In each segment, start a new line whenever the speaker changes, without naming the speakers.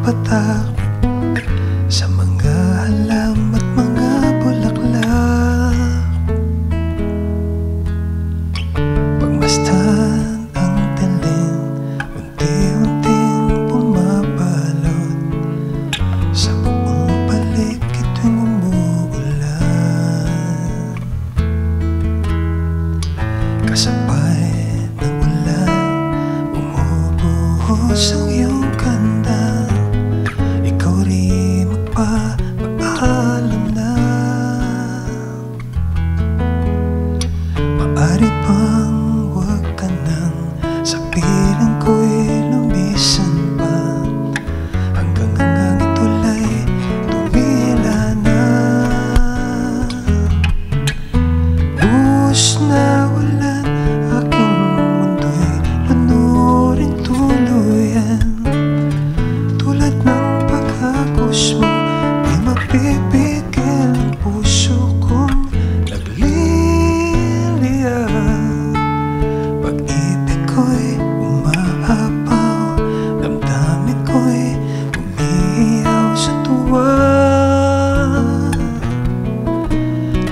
patak sa mga halam at mga bulaklak. Pagmasdan ang dilim, unti-unting bumabalot sa buong paligid tuwing umuulan. Kasabay ng ulan, bumubuhos ang iyong ganda. Ikaw rin magpapaalam na. Maaari bang huwag ka nang sa piling ko'y lumisan pa, hanggang ito'y tumila na. Buhos na ulan, aking mundo'y lunurin tuluyan. Tulad ng pag-agos mo, di mapipigil ang puso kong nagliliyab. Pag-ibig ko'y umahapaw, damdamin ko'y umiiyaw sa tuwa.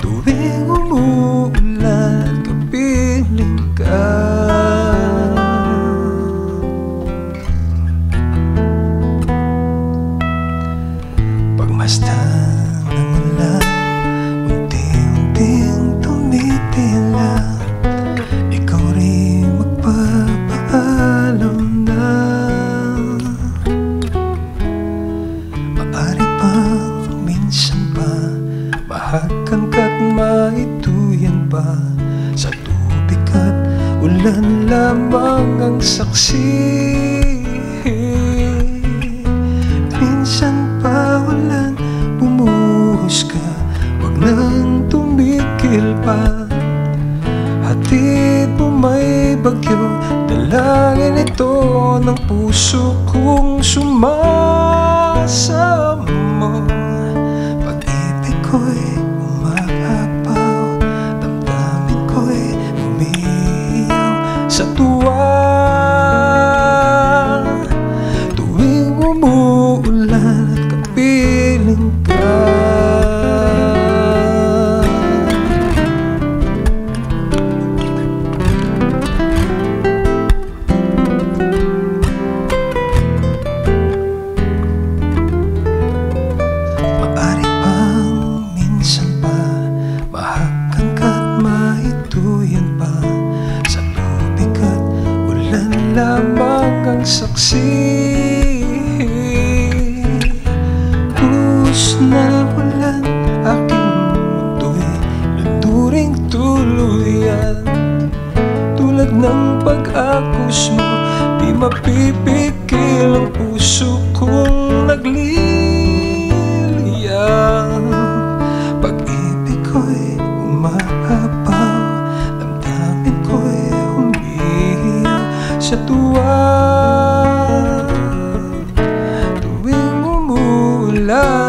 Tuwing umuulan, kapiling ka. Pagmasdan ng ulan, unti-unting tumitila. Ikaw rin magpapaalam na. Maaari bang minsan pa mahakan ka't maituyan pa, sa tubig at ulan lamang ang saksi. Minsan pa ulan, bumuhos ka, wag nang tumigil pa. Hatid mo may bagyo, dalangin ito ng puso kong sumasamo. Pag-ibig ko'y umahapaw, damdamin ko'y umiiyaw sa tuwa. Tuwing umuulan at kapiling ka. Maaari bang minsan pa mahakan ka't maituyan pa, sa tubig at ulan lamang ang saksi. Buhos na ulan, aking mundo'y lunuring tuluyan. Tulad ng pag-agos mo, di mapipigil ang puso kong nagliliyab. Pag-ibig ko'y umahapaw, damdamin ko'y umiiyaw sa tuwa. Tuwing umuulan,